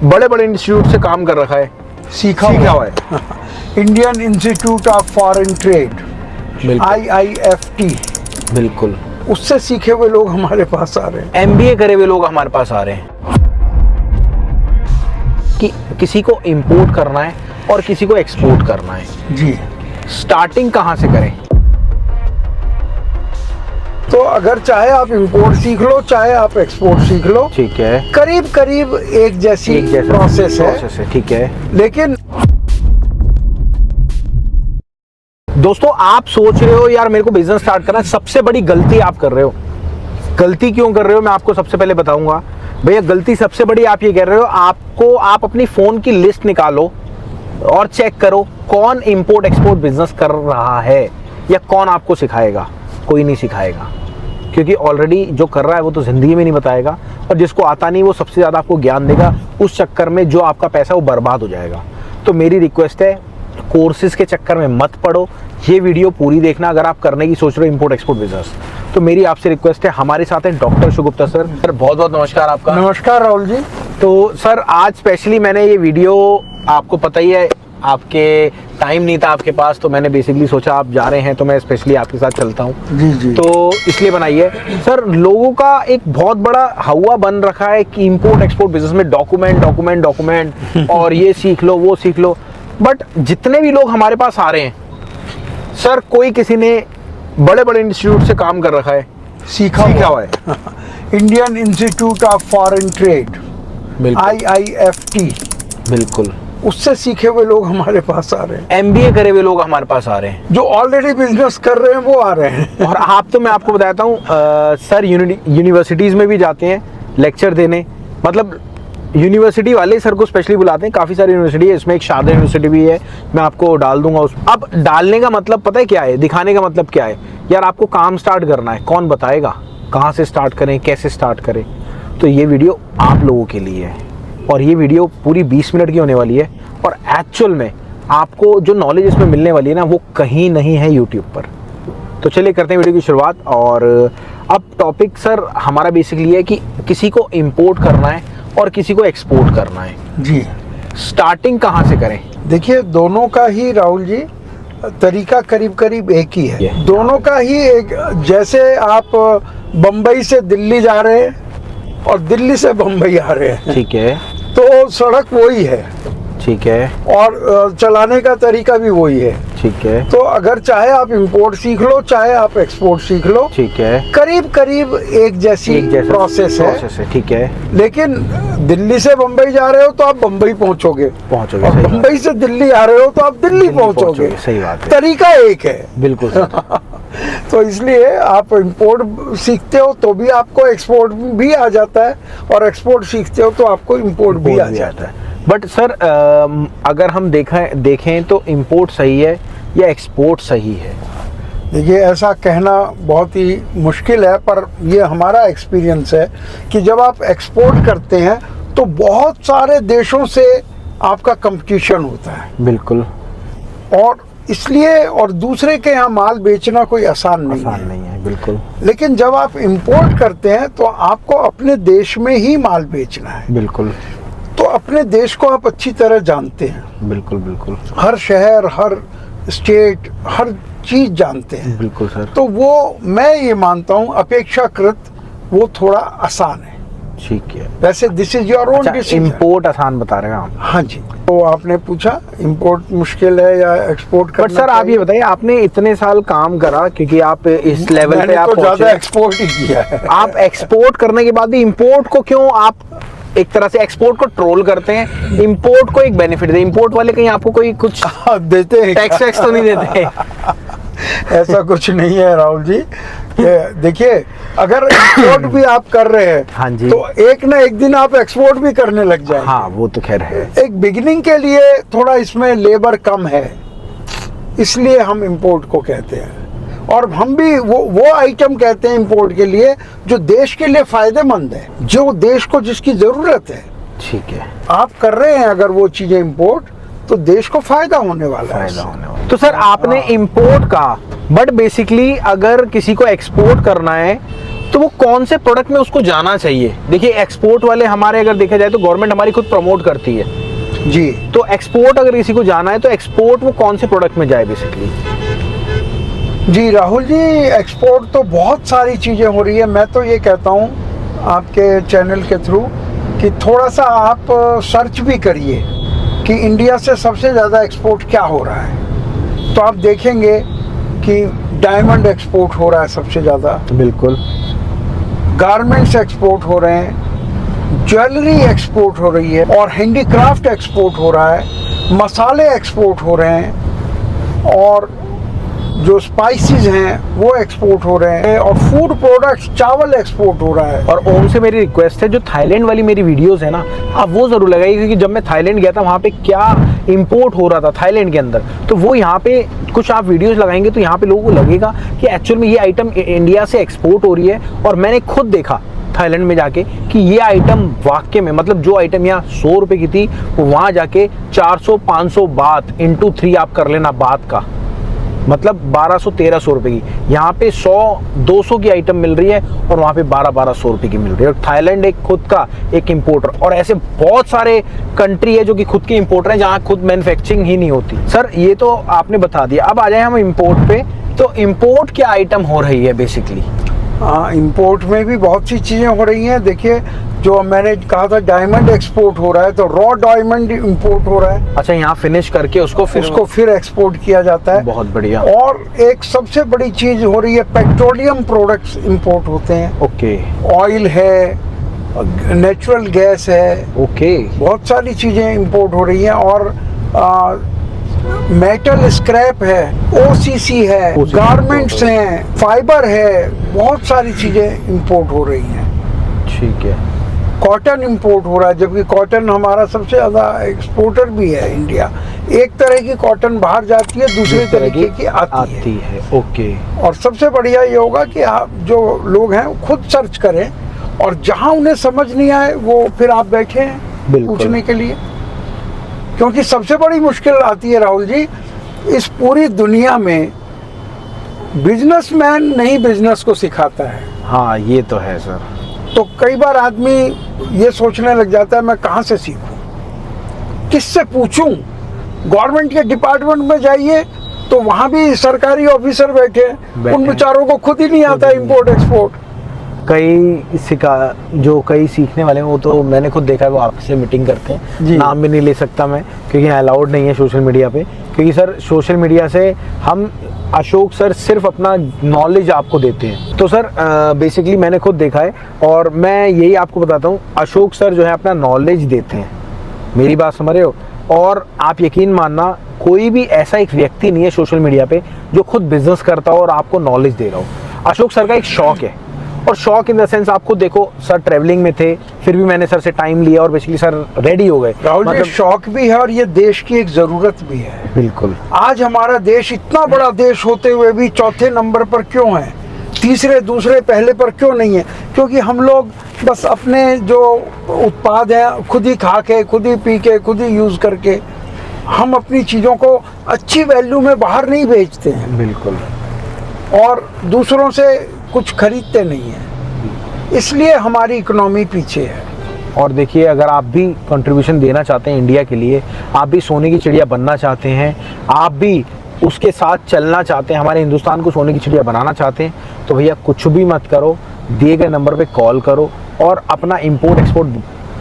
बड़े बड़े इंस्टीट्यूट से काम कर रखा है, सीखा हुआ है। Indian institute of foreign trade, IIFT, बिल्कुल उससे सीखे हुए लोग हमारे पास आ रहे हैं। MBA करे हुए लोग हमारे पास आ रहे हैं कि किसी को इंपोर्ट करना है और किसी को एक्सपोर्ट करना है। जी, स्टार्टिंग कहाँ से करें? तो अगर चाहे आप इंपोर्ट सीख लो, चाहे आप एक्सपोर्ट सीख लो, ठीक है, करीब करीब एक जैसी प्रोसेस है। ठीक है। लेकिन दोस्तों, आप सोच रहे हो यार मेरे को बिजनेस स्टार्ट करना है, सबसे बड़ी गलती आप कर रहे हो। गलती क्यों कर रहे हो मैं आपको सबसे पहले बताऊंगा। भैया, गलती सबसे बड़ी आप ये कर रहे हो, आप अपनी फोन की लिस्ट निकालो और चेक करो कौन इंपोर्ट एक्सपोर्ट बिजनेस कर रहा है या कौन आपको सिखाएगा। कोई नहीं सिखाएगा, क्योंकि ऑलरेडी जो कर रहा है वो तो जिंदगी में नहीं बताएगा, और जिसको आता नहीं वो सबसे ज्यादा आपको ज्ञान देगा। उस चक्कर में जो आपका पैसा वो बर्बाद हो जाएगा। तो मेरी रिक्वेस्ट है, कोर्सेज के चक्कर में मत पड़ो, ये वीडियो पूरी देखना। अगर आप करने की सोच रहे हो इंपोर्ट एक्सपोर्ट बिजनेस, तो मेरी आपसे रिक्वेस्ट है। हमारे साथ हैं डॉक्टर शुगुप्ता सर। सर, बहुत बहुत नमस्कार आपका। नमस्कार राहुल जी। तो सर, आज स्पेशली मैंने ये वीडियो, आपको पता ही है आपके टाइम नहीं था आपके पास, तो मैंने बेसिकली सोचा आप जा रहे हैं तो मैं स्पेशली आपके साथ चलता हूँ। जी जी। तो इसलिए बनाई है। सर, लोगों का एक बहुत बड़ा हवा बन रखा है कि इंपोर्ट एक्सपोर्ट बिजनेस में डॉक्यूमेंट और ये सीख लो वो सीख लो। बट जितने भी लोग हमारे पास आ रहे हैं सर, कोई किसी ने बड़े बड़े इंस्टीट्यूट से काम कर रखा है, सीखा हुआ है। Indian institute of foreign trade, IIFT, बिल्कुल उससे सीखे हुए लोग हमारे पास आ रहे हैं। MBA करे हुए लोग हमारे पास आ रहे हैं, जो ऑलरेडी बिजनेस कर रहे हैं वो आ रहे हैं। और आप तो मैं आपको बताता हूँ सर, यूनिवर्सिटीज में भी जाते हैं लेक्चर देने। मतलब यूनिवर्सिटी वाले सर को स्पेशली बुलाते हैं। काफी सारी यूनिवर्सिटी है, इसमें एक शारदा यूनिवर्सिटी भी है, मैं आपको डाल दूंगा उस। अब डालने का मतलब पता है क्या है, दिखाने का मतलब क्या है? यार आपको काम स्टार्ट करना है, कौन बताएगा कहाँ से स्टार्ट करें, कैसे स्टार्ट करें? तो ये वीडियो आप लोगों के लिए है, और ये वीडियो पूरी 20 मिनट की होने वाली है, और एक्चुअल में आपको जो नॉलेज इसमें मिलने वाली है ना, वो कहीं नहीं है यूट्यूब पर। तो चलिए करते हैं वीडियो की शुरुआत। और अब टॉपिक सर हमारा बेसिकली है कि किसी को इंपोर्ट करना है और किसी को एक्सपोर्ट करना है। जी, स्टार्टिंग कहाँ से करें? देखिए, दोनों का ही राहुल जी तरीका करीब करीब एक ही है। दोनों का ही एक, जैसे आप बम्बई से दिल्ली जा रहे हैं और दिल्ली से बम्बई आ रहे हैं, ठीक है, तो सड़क वही है, ठीक है, और चलाने का तरीका भी वही है। ठीक है, तो अगर चाहे आप इंपोर्ट सीख लो, चाहे आप एक्सपोर्ट सीख लो, ठीक है, करीब करीब एक जैसी प्रोसेस है। ठीक है। लेकिन दिल्ली से बम्बई जा रहे हो तो आप बम्बई पहुंचोगे, सही बम्बई से दिल्ली आ रहे हो तो आप दिल्ली पहुंचोगे। सही बात है, तरीका एक है, बिल्कुल। तो इसलिए आप इंपोर्ट सीखते हो तो भी आपको एक्सपोर्ट भी आ जाता है, और एक्सपोर्ट सीखते हो तो आपको इंपोर्ट भी आ जाता है। बट सर, अगर हम देखें तो इंपोर्ट सही है या एक्सपोर्ट सही है? देखिए, ऐसा कहना बहुत ही मुश्किल है, पर ये हमारा एक्सपीरियंस है कि जब आप एक्सपोर्ट करते हैं तो बहुत सारे देशों से आपका कंपटीशन होता है। बिल्कुल। और इसलिए, और दूसरे के यहाँ माल बेचना कोई आसान नहीं है। बिल्कुल। लेकिन जब आप इंपोर्ट करते हैं तो आपको अपने देश में ही माल बेचना है। बिल्कुल। तो अपने देश को आप अच्छी तरह जानते हैं। बिल्कुल बिल्कुल। हर शहर, हर स्टेट, हर चीज जानते हैं। बिल्कुल सर। तो वो, मैं ये मानता हूँ, अपेक्षाकृत वो थोड़ा आसान है। ठीक है। वैसे this is your own decision. Import आसान बता रहे हैं आप? हाँ जी। तो आपने पूछा इंपोर्ट मुश्किल है या एक्सपोर्ट करना? बट सर, आप ये बताइए, आपने इतने साल काम करा, क्योंकि आप इस लेवल पे आप तो ज्यादा एक्सपोर्ट ही किया है। आप एक्सपोर्ट करने के बाद भी इंपोर्ट को क्यों आप एक तरह से एक्सपोर्ट को ट्रोल करते हैं? इंपोर्ट को एक बेनिफिट दे, इंपोर्ट वाले कहीं आपको कोई कुछ देते हैं? टैक्स तो नहीं देते? ऐसा कुछ नहीं है राहुल जी। देखिए, अगर एक्सपोर्ट भी आप कर रहे हैं, हाँ जी, तो एक ना एक दिन आप एक्सपोर्ट भी करने लग जाएंगे। हाँ, वो तो खैर है। एक बिगिनिंग के लिए थोड़ा इसमें लेबर कम है, इसलिए हम इंपोर्ट को कहते हैं। और हम भी वो आइटम कहते हैं इंपोर्ट के लिए जो देश के लिए फायदेमंद है, जो देश को जिसकी जरूरत है। ठीक है। आप कर रहे हैं अगर वो चीजें इंपोर्ट, तो देश को फायदा होने वाला है। तो सर, आपने इंपोर्ट का, बट बेसिकली अगर किसी को एक्सपोर्ट करना है तो वो कौन से प्रोडक्ट में उसको जाना चाहिए? देखिए एक्सपोर्ट वाले हमारे अगर देखा जाए तो गवर्नमेंट हमारी खुद प्रमोट करती है जी। तो एक्सपोर्ट अगर किसी को जाना है तो एक्सपोर्ट वो कौन से प्रोडक्ट में जाए बेसिकली? जी राहुल जी, एक्सपोर्ट तो बहुत सारी चीज़ें हो रही है। मैं तो ये कहता हूँ आपके चैनल के थ्रू कि थोड़ा सा आप सर्च भी करिए कि इंडिया से सबसे ज़्यादा एक्सपोर्ट क्या हो रहा है। तो आप देखेंगे कि डायमंड एक्सपोर्ट हो रहा है सबसे ज़्यादा, बिल्कुल, गारमेंट्स एक्सपोर्ट हो रहे हैं, ज्वेलरी एक्सपोर्ट हो रही है और हैंडीक्राफ्ट एक्सपोर्ट हो रहा है, मसाले एक्सपोर्ट हो रहे हैं और जो स्पाइसेस हैं वो एक्सपोर्ट हो रहे हैं और फूड प्रोडक्ट्स, चावल एक्सपोर्ट हो रहा है। और ओम से मेरी रिक्वेस्ट है, जो थाईलैंड वाली मेरी वीडियोस है ना, आप वो जरूर लगाइए, क्योंकि जब मैं थाईलैंड गया था वहाँ पे क्या इंपोर्ट हो रहा था थाईलैंड के अंदर, तो वो यहाँ पे कुछ आप वीडियोस लगाएंगे तो यहाँ पे लोगों को लगेगा कि एक्चुअल में ये आइटम इंडिया से एक्सपोर्ट हो रही है। और मैंने खुद देखा थाईलैंड में जाके कि ये आइटम वाकई में, मतलब जो आइटम यहाँ 100 रुपए की थी वो वहाँ जाके 400-500 बात इंटू 3 आप कर लेना बात का, मतलब 1200-1300 रुपए की। यहाँ पे 100-200 की आइटम मिल रही है और वहाँ पे 1200-1200 रुपए की मिल रही है। और थाईलैंड एक खुद का एक इंपोर्टर, और ऐसे बहुत सारे कंट्री है जो कि खुद के इंपोर्टर हैं जहाँ खुद मैन्युफैक्चरिंग ही नहीं होती। सर ये तो आपने बता दिया, अब आ जाए हम इंपोर्ट पे। तो इंपोर्ट क्या आइटम हो रही है बेसिकली? इंपोर्ट में भी बहुत सी चीज़ें हो रही हैं। देखिए जो मैंने कहा था डायमंड एक्सपोर्ट हो रहा है, तो रॉ डायमंड इंपोर्ट हो रहा है। अच्छा, यहाँ फिनिश करके उसको फिर एक्सपोर्ट किया जाता है। बहुत बढ़िया। और एक सबसे बड़ी चीज हो रही है, पेट्रोलियम प्रोडक्ट्स इंपोर्ट होते हैं। ओके। ऑयल है, नेचुरल गैस है, ओके, बहुत सारी चीजें इंपोर्ट हो रही हैं। और मेटल स्क्रैप है, ओसीसी है, गारमेंट्स हैं, फाइबर है, बहुत सारी चीजें इंपोर्ट हो रही हैं। ठीक है। कॉटन इंपोर्ट हो रहा है, जबकि कॉटन हमारा सबसे ज़्यादा एक्सपोर्टर भी है इंडिया। एक तरह की कॉटन बाहर जाती है, दूसरे तरीके की आती है। ओके। और सबसे बढ़िया ये होगा कि आप जो लोग हैं खुद सर्च करें और जहां उन्हें समझ नहीं आए वो फिर आप बैठे हैं पूछने के लिए। क्योंकि सबसे बड़ी मुश्किल आती है राहुल जी, इस पूरी दुनिया में बिजनेसमैन नहीं बिजनेस को सिखाता है। हाँ ये तो है सर। तो कई बार आदमी ये सोचने लग जाता है मैं कहाँ से सीखूं, किससे पूछूं। गवर्नमेंट के डिपार्टमेंट में जाइए तो वहाँ भी सरकारी ऑफिसर बैठे हैं, उन बेचारों को खुद ही नहीं आता इंपोर्ट एक्सपोर्ट। कई सीखने वाले हैं, वो तो मैंने खुद देखा है, वो आपसे मीटिंग करते हैं। नाम भी नहीं ले सकता मैं क्योंकि अलाउड नहीं है सोशल मीडिया पे, क्योंकि सर सोशल मीडिया से हम अशोक सर सिर्फ अपना नॉलेज आपको देते हैं। तो सर बेसिकली मैंने खुद देखा है और मैं यही आपको बताता हूँ, अशोक सर जो है अपना नॉलेज देते हैं। मेरी बात समझ रहे हो? और आप यकीन मानना, कोई भी ऐसा एक व्यक्ति नहीं है सोशल मीडिया पे जो खुद बिजनेस करता हो और आपको नॉलेज दे रहा हो। अशोक सर का एक शौक है, और शौक इन द सेंस आप खुद देखो, सर ट्रैवलिंग में थे, फिर भी मैंने सर से टाइम लिया और बेसिकली सर रेडी हो गए। राहुल जी, शौक भी है और ये देश की एक जरूरत भी है। बिल्कुल। आज हमारा देश इतना बड़ा देश होते हुए भी चौथे नंबर पर क्यों है, तीसरे दूसरे पहले पर क्यों नहीं है? क्योंकि हम लोग बस अपने जो उत्पाद हैं खुद ही खा के, खुद ही पी के, खुद ही यूज करके हम अपनी चीजों को अच्छी वैल्यू में बाहर नहीं बेचते हैं। बिल्कुल। और दूसरों से कुछ खरीदते नहीं है, इसलिए हमारी इकोनॉमी पीछे है। और देखिए, अगर आप भी कंट्रीब्यूशन देना चाहते हैं इंडिया के लिए, आप भी सोने की चिड़िया बनना चाहते हैं, आप भी उसके साथ चलना चाहते हैं, हमारे हिंदुस्तान को सोने की चिड़िया बनाना चाहते हैं, तो भैया कुछ भी मत करो, दिए गए नंबर पे कॉल करो और अपना इंपोर्ट एक्सपोर्ट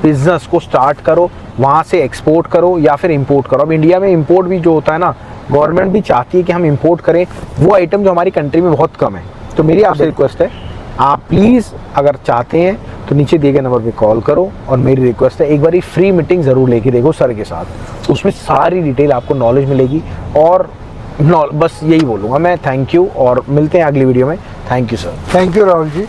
बिजनेस को स्टार्ट करो, वहाँ से एक्सपोर्ट करो या फिर इंपोर्ट करो। अब इंडिया में इंपोर्ट भी जो होता है ना, गवर्नमेंट भी चाहती है कि हम इंपोर्ट करें वो आइटम जो हमारी कंट्री में बहुत कम है। तो मेरी आपसे रिक्वेस्ट है, आप प्लीज़ अगर चाहते हैं तो नीचे दिए गए नंबर पे कॉल करो। और मेरी रिक्वेस्ट है, एक बार फ्री मीटिंग ज़रूर लेके देखो सर के साथ, उसमें सारी डिटेल आपको नॉलेज मिलेगी। और बस यही बोलूँगा मैं, थैंक यू, और मिलते हैं अगली वीडियो में। Thank you sir. Thank you Rahul ji.